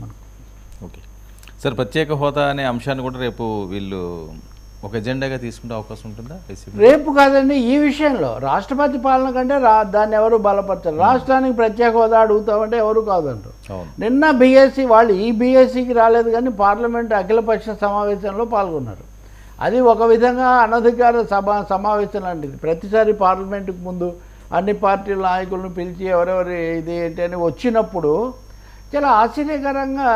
మనకు. Okay sir, ప్రత్యేక హోదా అనే అంశాన్ని కూడా రేపు వీళ్ళు ఒక ఎజెండాగా తీసుకునే అవకాశం ఉంటుందా? రేపు కాదండి, ఈ విషయంలో రాష్ట్రపతి పాలన కంటే దాన్ని ఎవరు బలపరచారు. రాష్ట్రానికి ప్రత్యేక హోదా అడుగుతామంటే ఎవరు కాదంటారు. నిన్న బీఎస్సీ వాళ్ళు ఈ బీఎస్సీకి రాలేదు కానీ పార్లమెంట్ అఖిలపక్ష సమావేశంలో పాల్గొన్నారు. అది ఒక విధంగా అనధికార సమావేశం లాంటిది. ప్రతిసారి పార్లమెంటుకు ముందు అన్ని పార్టీల నాయకులను పిలిచి ఎవరెవరు ఇది ఏంటి అని వచ్చినప్పుడు చాలా ఆశ్చర్యకరంగా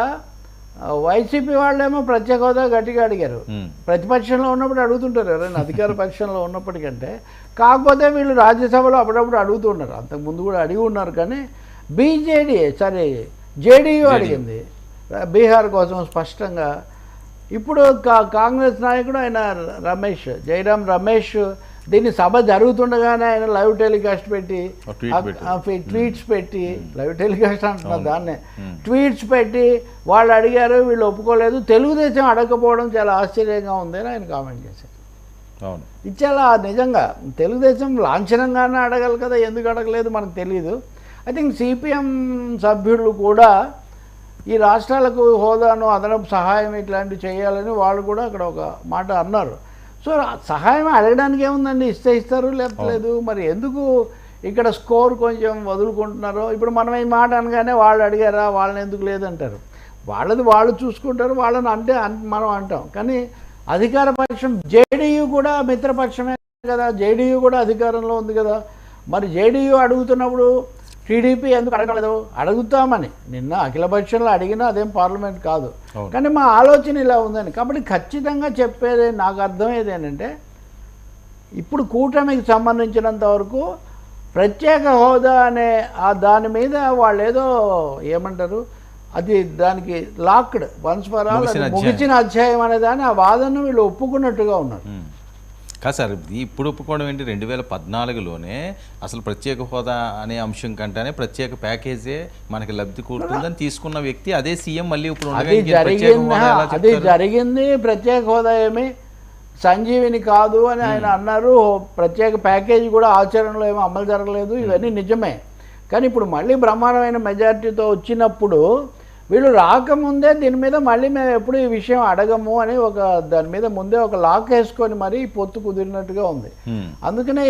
వైసీపీ వాళ్ళేమో ప్రత్యేక హోదా గట్టిగా అడిగారు. ప్రతిపక్షంలో ఉన్నప్పుడు అడుగుతుంటారు ఎవరైనా, అధికార పక్షంలో ఉన్నప్పటికంటే. కాకపోతే వీళ్ళు రాజ్యసభలో అప్పుడప్పుడు అడుగుతున్నారు, అంతకుముందు కూడా అడిగి ఉన్నారు. కానీ జేడీయూ అడిగింది బీహార్ కోసం స్పష్టంగా. ఇప్పుడు కాంగ్రెస్ నాయకుడు ఆయన జైరాం రమేష్ దీన్ని సభ జరుగుతుండగానే ఆయన లైవ్ టెలికాస్ట్ పెట్టి ట్వీట్స్ పెట్టి లైవ్ టెలికాస్ట్ అంటున్నారు దాన్నే, ట్వీట్స్ పెట్టి వాళ్ళు అడిగారు, వీళ్ళు ఒప్పుకోలేదు. తెలుగుదేశం అడగకపోవడం చాలా ఆశ్చర్యంగా ఉంది అని ఆయన కామెంట్ చేశారు. ఇది చాలా నిజంగా తెలుగుదేశం లాంఛనంగానే అడగాలి కదా, ఎందుకు అడగలేదు మనకు తెలియదు. ఐ థింక్ సిపిఎం సభ్యులు కూడా ఈ రాష్ట్రాలకు హోదాను అదనపు సహాయం ఇట్లాంటివి చేయాలని వాళ్ళు కూడా అక్కడ ఒక మాట అన్నారు. సో సహాయం అడగడానికి ఏముందండి, ఇస్తే ఇస్తారు లేకపోలేదు. మరి ఎందుకు ఇక్కడ స్కోర్ కొంచెం వదులుకుంటున్నారో. ఇప్పుడు మనం ఈ మాట అనగానే వాళ్ళు అడిగారా, వాళ్ళని ఎందుకు లేదంటారు. వాళ్ళది వాళ్ళు చూసుకుంటారు, వాళ్ళని అంటే మనం అంటాం. కానీ అధికార పక్షం జేడీయూ కూడా మిత్రపక్షమే కదా, జేడీయూ కూడా అధికారంలో ఉంది కదా. మరి జేడీయూ అడుగుతున్నప్పుడు టీడీపీ ఎందుకు అడగలేదు? అడుగుతామని నిన్న అఖిలపక్షంలో అడిగినా అదేం పార్లమెంట్ కాదు. కానీ మా ఆలోచన ఇలా ఉందని. కాబట్టి ఖచ్చితంగా చెప్పేది నాకు అర్థమయ్యేది ఏంటంటే, ఇప్పుడు కూటమికి సంబంధించినంత వరకు ప్రత్యేక హోదా అనే దాని మీద వాళ్ళు ఏదో ఏమంటారు, అది దానికి లాక్డ్ వన్స్ ఫర్ ఆల్ ముగిసిన అధ్యాయం అనే దాన్ని ఆ వాదనను వీళ్ళు ఒప్పుకున్నట్టుగా ఉన్నారు. కాదు సార్, ఇప్పుడు ఒప్పుకోవడం ఏంటి? 2014లోనే అసలు ప్రత్యేక హోదా అనే అంశం కంటేనే ప్రత్యేక ప్యాకేజే మనకి లబ్ధి కూరుతుందని తీసుకున్న వ్యక్తి అదే సీఎం. మళ్ళీ ఇప్పుడు అది జరిగింది. ప్రత్యేక హోదా ఏమి సంజీవిని కాదు అని ఆయన అన్నారు. ప్రత్యేక ప్యాకేజీ కూడా ఆచరణలో ఏమీ అమలు జరగలేదు. ఇవన్నీ నిజమే. కానీ ఇప్పుడు మళ్ళీ బ్రహ్మాండమైన మెజారిటీతో వచ్చినప్పుడు వీళ్ళు రాకముందే దీని మీద మళ్ళీ మేము ఎప్పుడు ఈ విషయం అడగము అని దాని మీద ముందే ఒక లాక్ వేసుకొని మరీ పొత్తు కుదిరినట్టుగా ఉంది. అందుకనే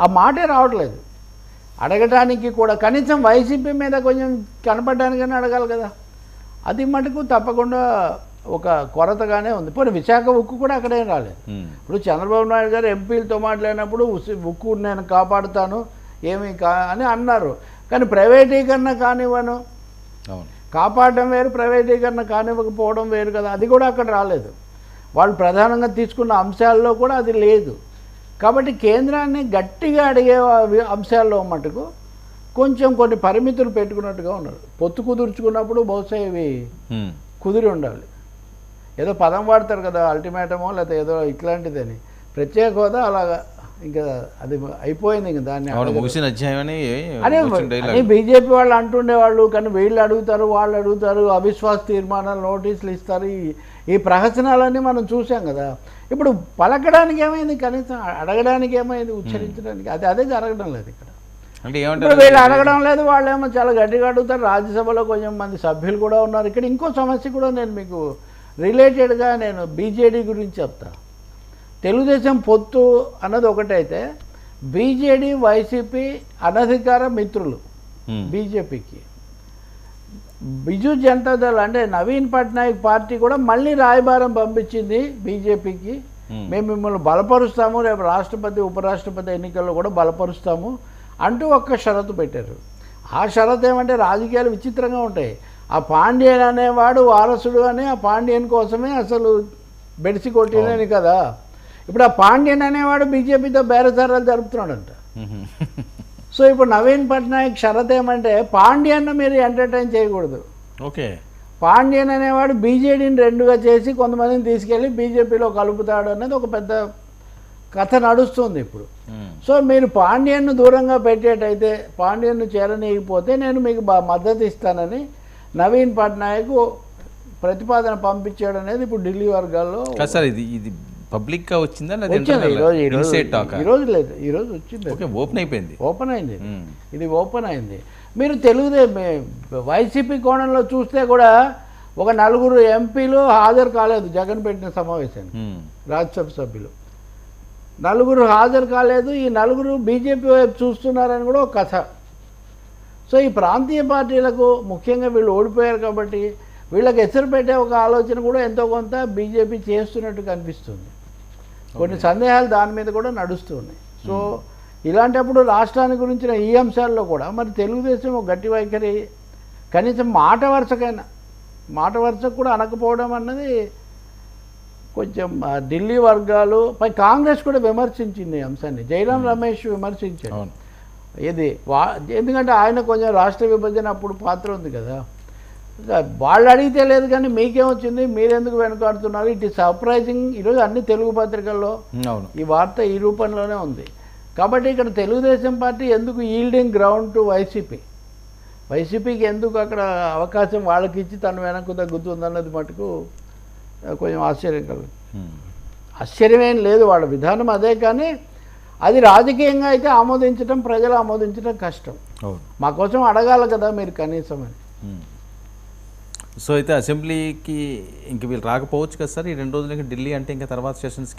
ఆ మాటే రావట్లేదు అడగటానికి కూడా. కనీసం వైసీపీ మీద కొంచెం కనపడడానికైనా అడగాలి కదా. అది మటుకు తప్పకుండా ఒక కొరతగానే ఉంది. పోనీ విశాఖ ఉక్కు కూడా అక్కడేం రాలేదు. ఇప్పుడు చంద్రబాబు నాయుడు గారు ఎంపీలతో మాట్లాడినప్పుడు ఉక్కు నేను కాపాడుతాను అని అన్నారు. కానీ ప్రైవేటీకరణ కానివ్వను, కాపాడడం వేరు, ప్రైవేటీకరణ కానివ్వకపోవడం వేరు కదా. అది కూడా అక్కడ రాలేదు. వాళ్ళు ప్రధానంగా తీసుకున్న అంశాల్లో కూడా అది లేదు. కాబట్టి కేంద్రాన్ని గట్టిగా అడిగే అంశాల్లో మటుకు కొంచెం కొన్ని పరిమితులు పెట్టుకున్నట్టుగా ఉన్నారు. పొత్తు కుదుర్చుకున్నప్పుడు బహుశా ఇవి కుదిరి ఉండాలి. ఏదో పదం వాడతారు కదా, అల్టిమేటమో లేకపోతే ఏదో ఇట్లాంటిదని. ప్రత్యేక హోదా అలాగా ఇంకా అది అయిపోయింది. ఇంకా దాన్ని అదే బీజేపీ వాళ్ళు అంటుండేవాళ్ళు. కానీ వీళ్ళు అడుగుతారు, వాళ్ళు అడుగుతారు, అవిశ్వాస తీర్మానాలు నోటీసులు ఇస్తారు. ఈ ప్రహసనాలన్నీ మనం చూసాం కదా. ఇప్పుడు పలకడానికి ఏమైంది, కనీసం అడగడానికి ఏమైంది, ఉచ్చరించడానికి అదే జరగడం లేదు ఇక్కడ. ఇప్పుడు వీళ్ళు అడగడం లేదు, వాళ్ళేమో చాలా గట్టిగా అడుగుతారు. రాజ్యసభలో కొంచెం మంది సభ్యులు కూడా ఉన్నారు. ఇక్కడ ఇంకో సమస్య కూడా నేను మీకు రిలేటెడ్గా నేను బీజేడీ గురించి చెప్తా. తెలుగుదేశం పొత్తు అన్నది ఒకటైతే బీజేడీ వైసీపీ అనధికార మిత్రులు బీజేపీకి. బిజు జనతాదళ్ అంటే నవీన్ పట్నాయక్ పార్టీ కూడా మళ్ళీ రాయబారం పంపించింది బీజేపీకి. మేము మిమ్మల్ని బలపరుస్తాము, రేపు రాష్ట్రపతి ఉపరాష్ట్రపతి ఎన్నికల్లో కూడా బలపరుస్తాము అంటూ ఒక్క షరతు పెట్టారు. ఆ షరతు ఏమంటే రాజకీయాలు విచిత్రంగా ఉంటాయి. ఆ పాండ్యన్ అనేవాడు వారసుడు అని ఆ పాండ్యన్ కోసమే అసలు బెడిసి కొట్టినని కదా. ఇప్పుడు ఆ పాండ్యన్ అనేవాడు బీజేపీతో బేరసారాలు జరుపుతున్నాడంట. సో ఇప్పుడు నవీన్ పట్నాయక్ షరత్ ఏమంటే పాండ్యన్ను మీరు ఎంటర్టైన్ చేయకూడదు. ఓకే, పాండ్యన్ అనేవాడు బీజేడీని రెండుగా చేసి కొంతమందిని తీసుకెళ్ళి బీజేపీలో కలుపుతాడు అనేది ఒక పెద్ద కథ నడుస్తుంది ఇప్పుడు. సో మీరు పాండ్యన్ను దూరంగా పెట్టేటైతే, పాండ్యన్ను చేరనీయకపోతే నేను మీకు మద్దతు ఇస్తానని నవీన్ పట్నాయక్ ప్రతిపాదన పంపించాడు అనేది ఇప్పుడు ఢిల్లీ వర్గాల్లో. ఇది పబ్లిక్గా వచ్చిందా? ఈరోజు లేదు, ఈరోజు వచ్చింది. ఓపెన్ అయిపోయింది. ఇది ఓపెన్ అయింది. మీరు వైసీపీ కోణంలో చూస్తే కూడా ఒక 4 ఎంపీలు హాజరు కాలేదు జగన్ పెట్టిన సమావేశానికి, రాజ్యసభ సభ్యులు 4 హాజరు కాలేదు. ఈ 4 బీజేపీ వైపు చూస్తున్నారని కూడా ఒక కథ. సో ఈ ప్రాంతీయ పార్టీలకు ముఖ్యంగా వీళ్ళు ఓడిపోయారు కాబట్టి వీళ్ళకి ఎసరు పెట్టే ఒక ఆలోచన కూడా ఎంతో కొంత బీజేపీ చేస్తున్నట్టు కనిపిస్తుంది. కొన్ని సందేహాలు దాని మీద కూడా నడుస్తున్నాయి. సో ఇలాంటప్పుడు రాష్ట్రాన్ని గురించిన ఈ అంశాల్లో కూడా మరి తెలుగుదేశం ఒక గట్టి వైఖరి, కనీసం మాట వరుసకు కూడా అనకపోవడం అన్నది కొంచెం ఢిల్లీ వర్గాలు పై కాంగ్రెస్ కూడా విమర్శించింది ఈ అంశాన్ని. జైరాం రమేష్ విమర్శించాడు. ఎందుకంటే ఆయన కొంచెం రాష్ట్ర విభజన అప్పుడు పాత్ర ఉంది కదా, వాళ్ళు అడిగితే లేదు కానీ మీకేమొచ్చింది, మీరెందుకు వెనుకాడుతున్నారు, ఇట్ ఈస్ సర్ప్రైజింగ్. ఈరోజు అన్ని తెలుగు పత్రికల్లో ఈ వార్త ఈ రూపంలోనే ఉంది. కాబట్టి ఇక్కడ తెలుగుదేశం పార్టీ ఎందుకు ఈల్డింగ్ గ్రౌండ్ టు వైసీపీకి ఎందుకు అక్కడ అవకాశం వాళ్ళకి ఇచ్చి తను వెనక్కు తగ్గుతుందన్నది మటుకు కొంచెం ఆశ్చర్యం కలుగుతుంది. ఆశ్చర్యమేం లేదు, వాళ్ళ విధానం అదే. కానీ అది రాజకీయంగా అయితే ఆమోదించడం, ప్రజలు ఆమోదించడం కష్టం. మా కోసం అడగాలి కదా మీరు కనీసం అని. సో అయితే అసెంబ్లీకి ఇంక వీళ్ళు రాకపోవచ్చు కదా సార్ ఈ 2 రోజులకి ఢిల్లీ అంటే ఇంకా తర్వాత సెషన్స్కి